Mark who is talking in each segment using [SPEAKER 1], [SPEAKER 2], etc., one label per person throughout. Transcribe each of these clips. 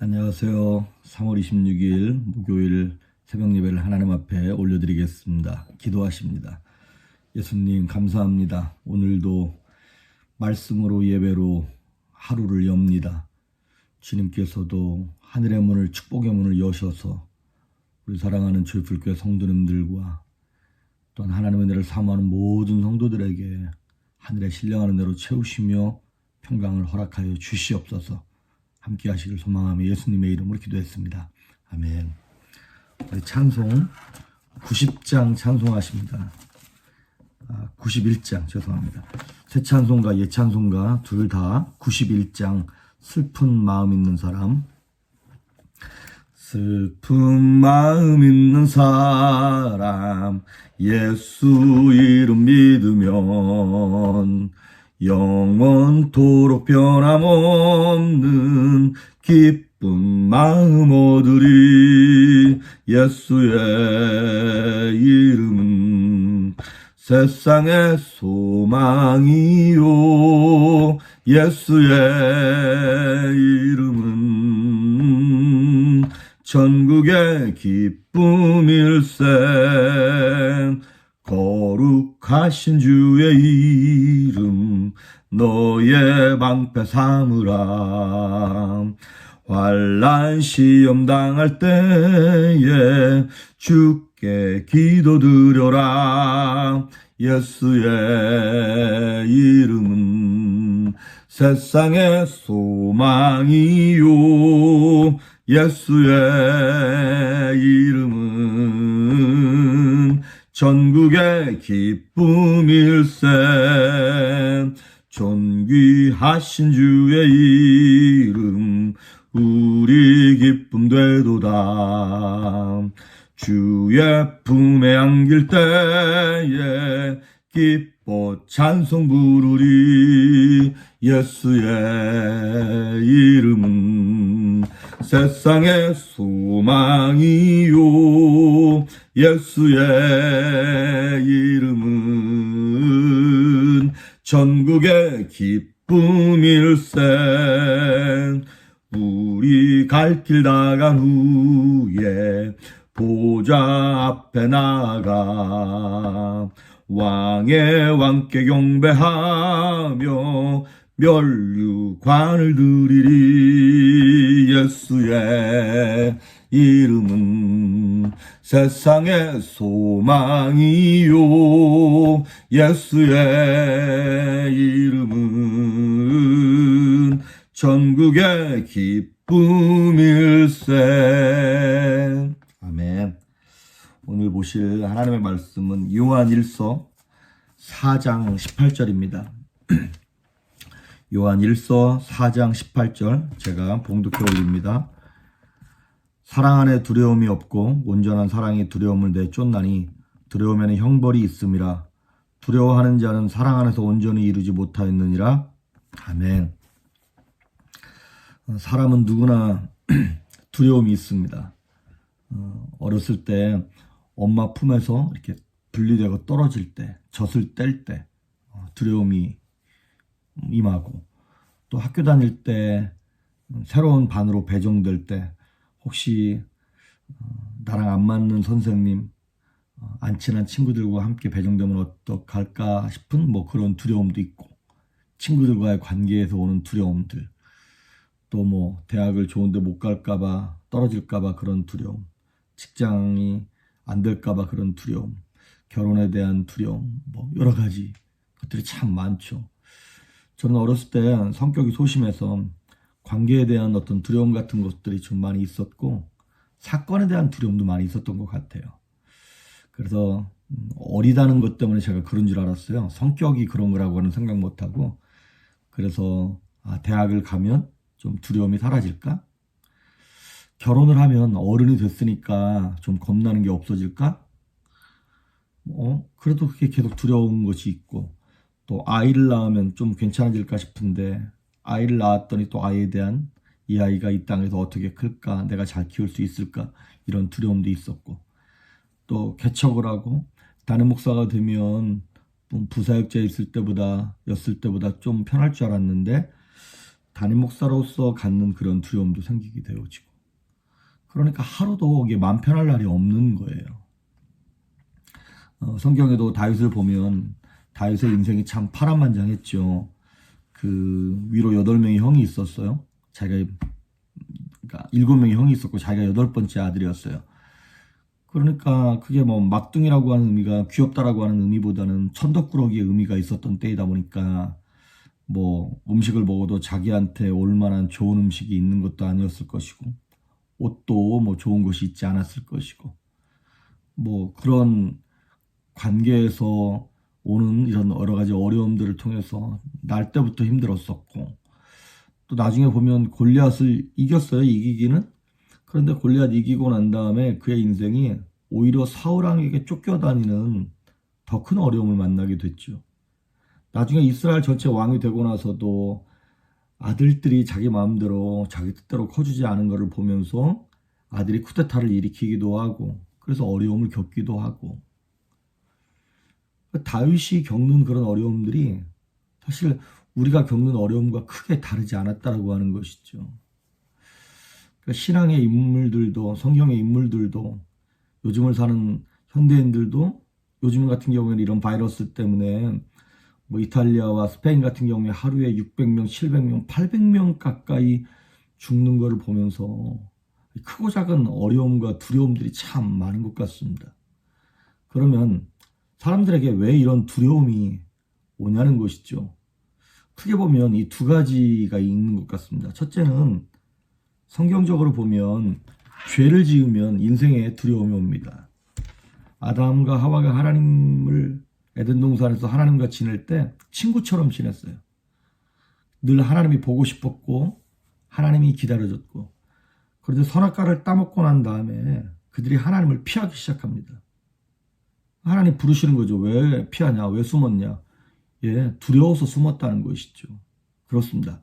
[SPEAKER 1] 안녕하세요. 3월 26일 목요일 새벽 예배를 하나님 앞에 올려드리겠습니다. 기도하십니다. 예수님 감사합니다. 오늘도 말씀으로 예배로 하루를 엽니다. 주님께서도 하늘의 문을 축복의 문을 여셔서 우리 사랑하는 조이풀교회 성도님들과 또한 하나님의 은혜를 사모하는 모든 성도들에게 하늘의 신령한 은혜로 채우시며 평강을 허락하여 주시옵소서. 함께 하시길 소망하며 예수님의 이름으로 기도했습니다. 아멘. 우리 찬송 90장 찬송하십니다. 91장 죄송합니다. 새 찬송가 옛 찬송가 둘 다 91장 슬픈 마음 있는 사람. 슬픈 마음 있는 사람 예수 이름 믿으면 영원토록 변함없는 기쁜 마음 얻으리. 예수의 이름은 세상의 소망이요 예수의 이름은 전국의 기쁨일세. 거룩하신 주의 이름 너의 방패 삼으라. 환난 시험 당할 때에 주께 기도드려라. 예수의 이름은 세상의 소망이요 예수의 이름은 전국의 기쁨일세. 존귀하신 주의 이름 우리 기쁨 되도다. 주의 품에 안길 때에 기뻐 찬송 부르리. 예수의 이름은 세상의 소망이요 예수의 이름은 전국의 기쁨일세. 우리 갈 길 나간 후에 보좌 앞에 나가 왕의 왕께 경배하며 면류관을 드리리. 예수의 이름은 세상의 소망이요 예수의 이름은 전국의 기쁨일세. 아멘. 오늘 보실 하나님의 말씀은 요한1서 4장 18절입니다. 요한1서 4장 18절 제가 봉독해 올립니다. 사랑 안에 두려움이 없고 온전한 사랑이 두려움을 내쫓나니 두려움에는 형벌이 있음이라. 두려워하는 자는 사랑 안에서 온전히 이루지 못하였느니라. 아멘. 사람은 누구나 두려움이 있습니다. 어렸을 때 엄마 품에서 이렇게 분리되고 떨어질 때, 젖을 뗄 때 두려움이 임하고, 또 학교 다닐 때 새로운 반으로 배정될 때 혹시 나랑 안 맞는 선생님, 안 친한 친구들과 함께 배정되면 어떡할까 싶은 그런 두려움도 있고, 친구들과의 관계에서 오는 두려움들, 또 대학을 좋은데 못 갈까봐, 떨어질까봐 그런 두려움, 직장이 안 될까봐 그런 두려움, 결혼에 대한 두려움, 여러 가지 것들이 참 많죠. 저는 어렸을 때 성격이 소심해서 관계에 대한 어떤 두려움 같은 것들이 좀 많이 있었고, 사건에 대한 두려움도 많이 있었던 것 같아요. 그래서 어리다는 것 때문에 제가 그런 줄 알았어요. 성격이 그런 거라고는 생각 못하고, 그래서 대학을 가면 좀 두려움이 사라질까? 결혼을 하면 어른이 됐으니까 좀 겁나는 게 없어질까? 그래도 그게 계속 두려운 것이 있고, 또 아이를 낳으면 좀 괜찮아질까 싶은데, 아이를 낳았더니 또 아이에 대한, 이 아이가 이 땅에서 어떻게 클까? 내가 잘 키울 수 있을까? 이런 두려움도 있었고, 또 개척을 하고 담임 목사가 되면 부사역자였을 때보다 좀 편할 줄 알았는데, 담임 목사로서 갖는 그런 두려움도 생기게 되어지고, 그러니까 하루도 이게 맘 편할 날이 없는 거예요. 성경에도 다윗을 보면 다윗의 인생이 참 파란만장했죠. 그 위로 8명의 형이 있었어요. 자기가, 그러니까 7명의 형이 있었고 자기가 8번째 아들이었어요. 그러니까 그게 뭐 막둥이라고 하는 의미가 귀엽다라고 하는 의미보다는 천덕꾸러기의 의미가 있었던 때이다 보니까 뭐 음식을 먹어도 자기한테 올만한 좋은 음식이 있는 것도 아니었을 것이고, 옷도 뭐 좋은 것이 있지 않았을 것이고, 뭐 그런 관계에서 오는 이런 여러 가지 어려움들을 통해서 날 때부터 힘들었었고, 또 나중에 보면 골리앗을 이겼어요. 이기기는. 그런데 골리앗 이기고 난 다음에 그의 인생이 오히려 사울왕에게 쫓겨다니는 더 큰 어려움을 만나게 됐죠. 나중에 이스라엘 전체 왕이 되고 나서도 아들들이 자기 마음대로 자기 뜻대로 커주지 않은 것을 보면서 아들이 쿠데타를 일으키기도 하고, 그래서 어려움을 겪기도 하고, 다윗이 겪는 그런 어려움들이 사실 우리가 겪는 어려움과 크게 다르지 않았다라고 하는 것이죠. 그러니까 신앙의 인물들도, 성경의 인물들도, 요즘을 사는 현대인들도 요즘 같은 경우에는 이런 바이러스 때문에 뭐 이탈리아와 스페인 같은 경우에 하루에 600명, 700명, 800명 가까이 죽는 것을 보면서 크고 작은 어려움과 두려움들이 참 많은 것 같습니다. 그러면 사람들에게 왜 이런 두려움이 오냐는 것이죠. 크게 보면 이 두 가지가 있는 것 같습니다. 첫째는 성경적으로 보면 죄를 지으면 인생에 두려움이 옵니다. 아담과 하와가 하나님을 에덴 동산에서 하나님과 지낼 때 친구처럼 지냈어요. 늘 하나님이 보고 싶었고 하나님이 기다려줬고, 그런데 선악과를 따먹고 난 다음에 그들이 하나님을 피하기 시작합니다. 하나님 부르시는 거죠. 왜 피하냐? 왜 숨었냐? 예, 두려워서 숨었다는 것이죠. 그렇습니다.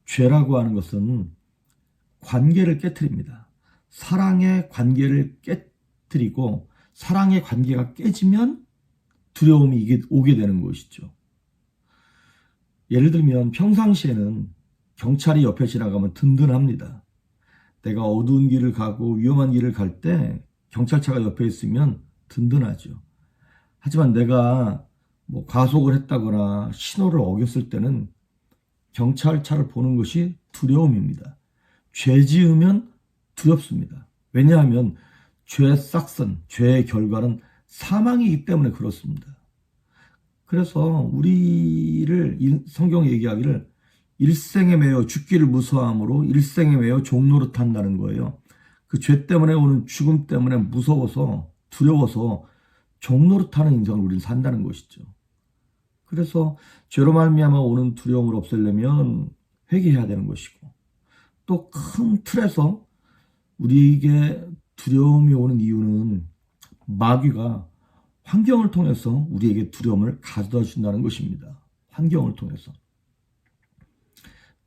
[SPEAKER 1] 죄라고 하는 것은 관계를 깨트립니다. 사랑의 관계를 깨트리고, 사랑의 관계가 깨지면 두려움이 오게 되는 것이죠. 예를 들면 평상시에는 경찰이 옆에 지나가면 든든합니다. 내가 어두운 길을 가고 위험한 길을 갈 때 경찰차가 옆에 있으면 든든하죠. 하지만 내가 뭐 과속을 했다거나 신호를 어겼을 때는 경찰차를 보는 것이 두려움입니다. 죄 지으면 두렵습니다. 왜냐하면 죄의 싹슨, 죄의 결과는 사망이기 때문에 그렇습니다. 그래서 우리를 성경이 얘기하기를 일생에 매여 죽기를 무서워함으로 일생에 매여 종노릇 한다는 거예요. 그 죄 때문에 오는 죽음 때문에 무서워서 두려워서 종노릇하는 인생을 우리는 산다는 것이죠. 그래서 죄로 말미암아 오는 두려움을 없애려면 회개해야 되는 것이고, 또 큰 틀에서 우리에게 두려움이 오는 이유는 마귀가 환경을 통해서 우리에게 두려움을 가져다 준다는 것입니다. 환경을 통해서.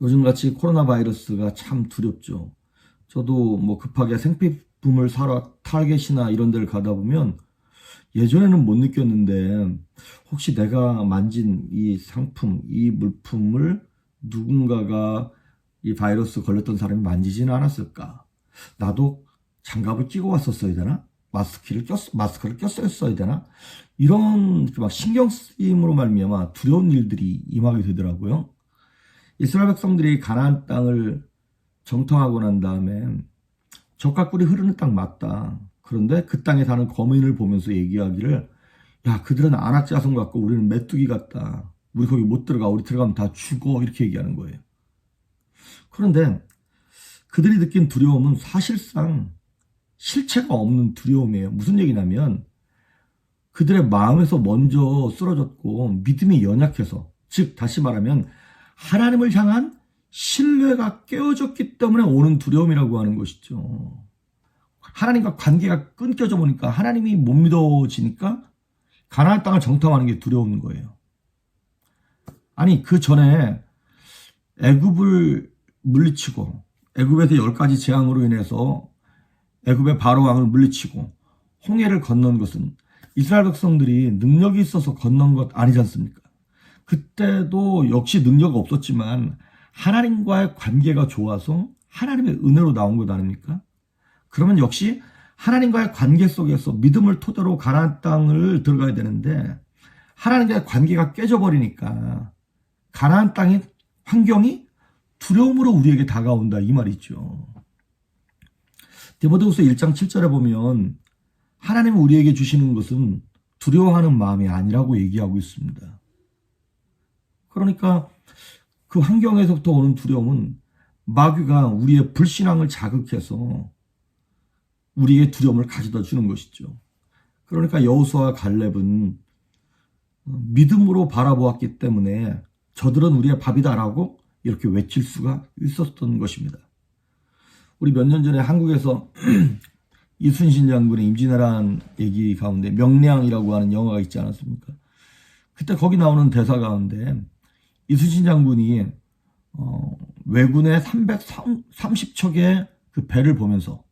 [SPEAKER 1] 요즘같이 코로나 바이러스가 참 두렵죠. 저도 뭐 급하게 생필품을 사러 타겟이나 이런 데를 가다 보면 예전에는 못 느꼈는데 혹시 내가 만진 이 상품, 이 물품을 누군가가 이 바이러스 걸렸던 사람이 만지지는 않았을까? 나도 장갑을 끼고 왔었어야 되나? 마스크를 꼈어야 되나? 이런 막 신경 쓰임으로 말미암아 두려운 일들이 임하게 되더라고요. 이스라엘 백성들이 가나안 땅을 정탐하고 난 다음에 젖과 꿀이 흐르는 땅 맞다. 그런데 그 땅에 사는 거민을 보면서 얘기하기를, 야, 그들은 아낙 자손 같고 우리는 메뚜기 같다. 우리 거기 못 들어가. 우리 들어가면 다 죽어. 이렇게 얘기하는 거예요. 그런데 그들이 느낀 두려움은 사실상 실체가 없는 두려움이에요. 무슨 얘기냐면 그들의 마음에서 먼저 쓰러졌고 믿음이 연약해서, 즉 다시 말하면 하나님을 향한 신뢰가 깨어졌기 때문에 오는 두려움이라고 하는 것이죠. 하나님과 관계가 끊겨져 보니까, 하나님이 못 믿어지니까 가나안 땅을 정탐하는 게 두려운 거예요. 아니, 그 전에 애굽을 물리치고 애굽에서 10가지 재앙으로 인해서 애굽의 바로 왕을 물리치고 홍해를 건넌 것은 이스라엘 백성들이 능력이 있어서 건넌 것 아니지 않습니까? 그때도 역시 능력 없었지만 하나님과의 관계가 좋아서 하나님의 은혜로 나온 것 아닙니까? 그러면 역시 하나님과의 관계 속에서 믿음을 토대로 가나안 땅을 들어가야 되는데 하나님과의 관계가 깨져버리니까 가나안 땅의 환경이 두려움으로 우리에게 다가온다 이 말이죠. 디모데후서 1장 7절에 보면 하나님이 우리에게 주시는 것은 두려워하는 마음이 아니라고 얘기하고 있습니다. 그러니까 그 환경에서부터 오는 두려움은 마귀가 우리의 불신앙을 자극해서 우리의 두려움을 가져다 주는 것이죠. 그러니까 여호수아와 갈렙은 믿음으로 바라보았기 때문에 저들은 우리의 밥이다라고 이렇게 외칠 수가 있었던 것입니다. 우리 몇 년 전에 한국에서 이순신 장군의 임진왜란 얘기 가운데 명량이라고 하는 영화가 있지 않았습니까? 그때 거기 나오는 대사 가운데 이순신 장군이 왜군의 330척의 그 배를 보면서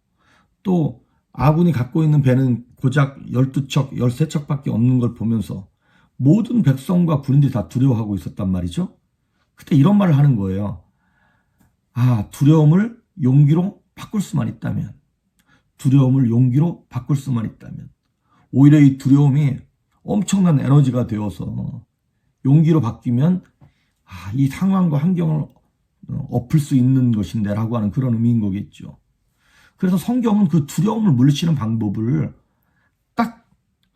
[SPEAKER 1] 또 아군이 갖고 있는 배는 고작 12척, 13척밖에 없는 걸 보면서 모든 백성과 군인들이 다 두려워하고 있었단 말이죠. 그때 이런 말을 하는 거예요. 아, 두려움을 용기로 바꿀 수만 있다면, 두려움을 용기로 바꿀 수만 있다면, 오히려 이 두려움이 엄청난 에너지가 되어서 용기로 바뀌면 이 상황과 환경을 엎을 수 있는 것인데 라고 하는 그런 의미인 거겠죠. 그래서 성경은 그 두려움을 물리치는 방법을 딱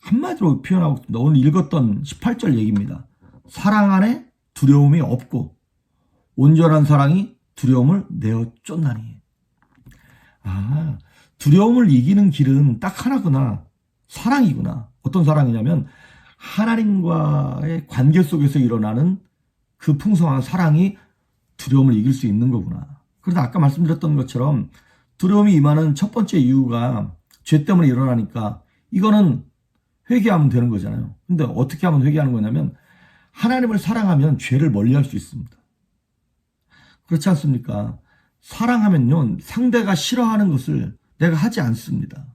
[SPEAKER 1] 한마디로 표현하고 있습니다. 오늘 읽었던 18절 얘기입니다. 사랑 안에 두려움이 없고 온전한 사랑이 두려움을 내어 쫓나니. 두려움을 이기는 길은 딱 하나구나. 사랑이구나. 어떤 사랑이냐면 하나님과의 관계 속에서 일어나는 그 풍성한 사랑이 두려움을 이길 수 있는 거구나. 그래서 아까 말씀드렸던 것처럼 두려움이 임하는 첫 번째 이유가 죄 때문에 일어나니까 이거는 회개하면 되는 거잖아요. 근데 어떻게 하면 회개하는 거냐면 하나님을 사랑하면 죄를 멀리할 수 있습니다. 그렇지 않습니까? 사랑하면요, 상대가 싫어하는 것을 내가 하지 않습니다.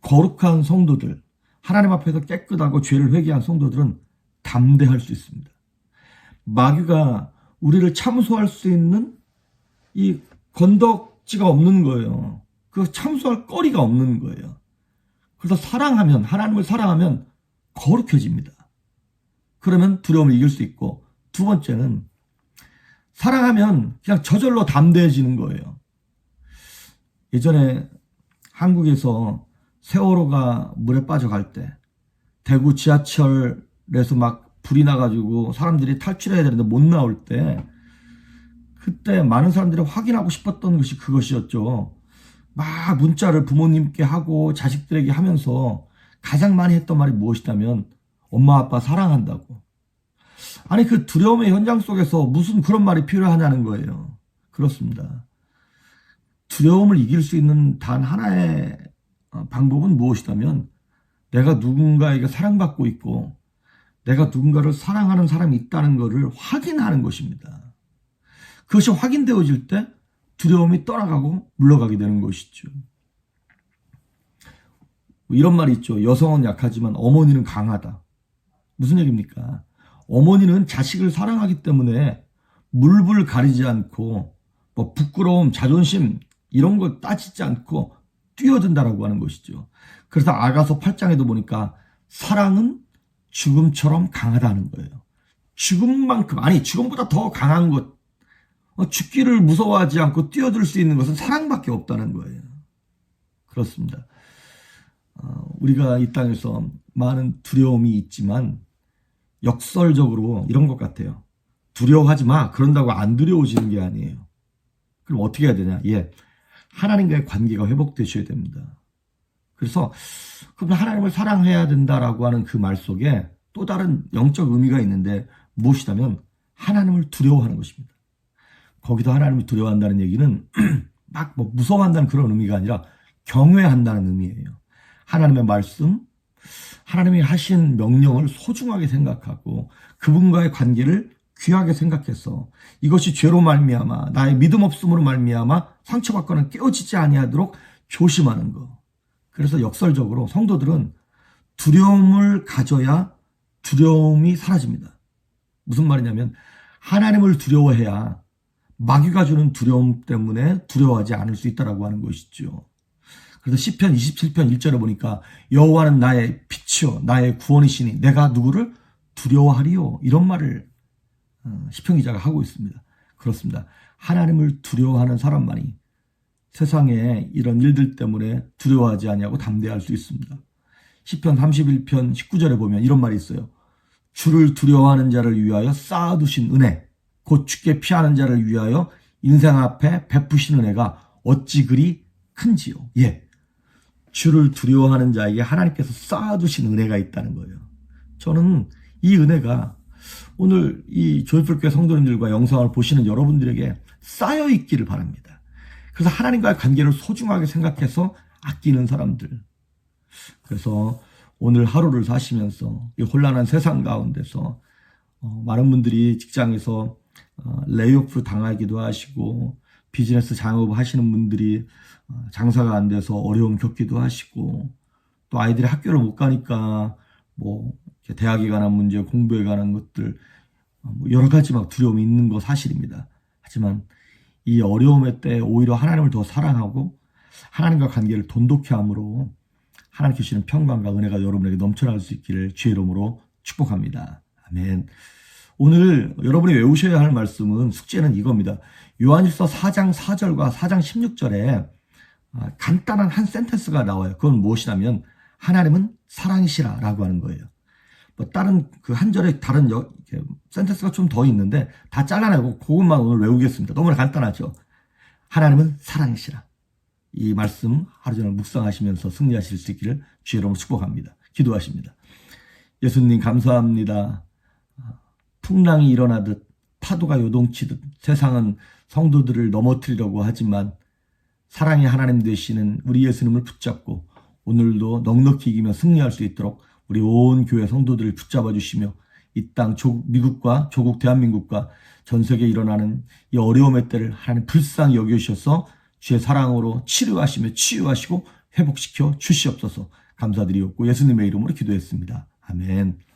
[SPEAKER 1] 거룩한 성도들, 하나님 앞에서 깨끗하고 죄를 회개한 성도들은 담대할 수 있습니다. 마귀가 우리를 참소할 수 있는 이 건덕지가 없는 거예요. 그 참소할 거리가 없는 거예요. 그래서 사랑하면, 하나님을 사랑하면 거룩해집니다. 그러면 두려움을 이길 수 있고, 두 번째는 사랑하면 그냥 저절로 담대해지는 거예요. 예전에 한국에서 세월호가 물에 빠져갈 때 대구 지하철에서 막 불이 나가지고 사람들이 탈출해야 되는데 못 나올 때 그때 많은 사람들이 확인하고 싶었던 것이 그것이었죠. 막 문자를 부모님께 하고 자식들에게 하면서 가장 많이 했던 말이 무엇이냐면 엄마 아빠 사랑한다고. 아니 그 두려움의 현장 속에서 무슨 그런 말이 필요하냐는 거예요. 그렇습니다. 두려움을 이길 수 있는 단 하나의 방법은 무엇이냐면 내가 누군가에게 사랑받고 있고 내가 누군가를 사랑하는 사람이 있다는 것을 확인하는 것입니다. 그것이 확인되어질 때 두려움이 떠나가고 물러가게 되는 것이죠. 이런 말이 있죠. 여성은 약하지만 어머니는 강하다. 무슨 얘기입니까? 어머니는 자식을 사랑하기 때문에 물불 가리지 않고 뭐 부끄러움, 자존심 이런 거 따지지 않고 뛰어든다라고 하는 것이죠. 그래서 아가서 8장에도 보니까 사랑은 죽음처럼 강하다는 거예요. 죽음만큼, 아니 죽음보다 더 강한 것, 죽기를 무서워하지 않고 뛰어들 수 있는 것은 사랑밖에 없다는 거예요. 그렇습니다. 우리가 이 땅에서 많은 두려움이 있지만 역설적으로 이런 것 같아요. 두려워하지 마. 그런다고 안 두려워지는 게 아니에요. 그럼 어떻게 해야 되냐? 하나님과의 관계가 회복되셔야 됩니다. 그래서 그럼 하나님을 사랑해야 된다라고 하는 그 말 속에 또 다른 영적 의미가 있는데 무엇이냐면 하나님을 두려워하는 것입니다. 거기서 하나님을 두려워한다는 얘기는 막 뭐 무서워한다는 그런 의미가 아니라 경외한다는 의미예요. 하나님의 말씀, 하나님이 하신 명령을 소중하게 생각하고 그분과의 관계를 귀하게 생각해서 이것이 죄로 말미암아 나의 믿음 없음으로 말미암아 상처받거나 깨어지지 아니하도록 조심하는 것. 그래서 역설적으로 성도들은 두려움을 가져야 두려움이 사라집니다. 무슨 말이냐면 하나님을 두려워해야 마귀가 주는 두려움 때문에 두려워하지 않을 수 있다라고 하는 것이죠. 그래서 시편 27편 1절에 보니까 여호와는 나의 빛이요 나의 구원이시니 내가 누구를 두려워하리요, 이런 말을 시편 기자가 하고 있습니다. 그렇습니다. 하나님을 두려워하는 사람만이 세상에 이런 일들 때문에 두려워하지 아니하고 담대할 수 있습니다. 시편 31편 19절에 보면 이런 말이 있어요. 주를 두려워하는 자를 위하여 쌓아두신 은혜, 곧 주께 피하는 자를 위하여 인생 앞에 베푸신 은혜가 어찌 그리 큰지요. 예, 주를 두려워하는 자에게 하나님께서 쌓아두신 은혜가 있다는 거예요. 저는 이 은혜가 오늘 이 조이풀교회 성도님들과 영상을 보시는 여러분들에게 쌓여 있기를 바랍니다. 그래서 하나님과의 관계를 소중하게 생각해서 아끼는 사람들. 그래서 오늘 하루를 사시면서 이 혼란한 세상 가운데서 많은 분들이 직장에서 레이오프 당하기도 하시고, 비즈니스 장업 하시는 분들이 장사가 안 돼서 어려움 겪기도 하시고, 또 아이들이 학교를 못 가니까 뭐 대학에 관한 문제, 공부에 관한 것들 여러 가지 막 두려움이 있는 거 사실입니다. 하지만 이 어려움의 때 오히려 하나님을 더 사랑하고 하나님과 관계를 돈독히 함으로 하나님께 주시는 평강과 은혜가 여러분에게 넘쳐날 수 있기를 주의 이름으로 축복합니다. 아멘. 오늘 여러분이 외우셔야 할 말씀은, 숙제는 이겁니다. 요한일서 4장 4절과 4장 16절에 간단한 한 센텐스가 나와요. 그건 무엇이냐면 하나님은 사랑이시라 라고 하는 거예요. 뭐 다른 그 한 절에 다른 센텐스가 좀 더 있는데 다 잘라내고 그것만 오늘 외우겠습니다. 너무나 간단하죠. 하나님은 사랑이시라. 이 말씀 하루 종일 묵상하시면서 승리하실 수 있기를 주의 이름으로 축복합니다. 기도하십니다. 예수님 감사합니다. 풍랑이 일어나듯 파도가 요동치듯 세상은 성도들을 넘어뜨리려고 하지만 사랑의 하나님 되시는 우리 예수님을 붙잡고 오늘도 넉넉히 이기며 승리할 수 있도록 우리 온 교회 성도들을 붙잡아 주시며 이 땅 미국과 조국 대한민국과 전 세계에 일어나는 이 어려움의 때를 하나님 불쌍히 여겨주셔서 주의 사랑으로 치료하시며 치유하시고 회복시켜 주시옵소서. 감사드리옵고 예수님의 이름으로 기도했습니다. 아멘.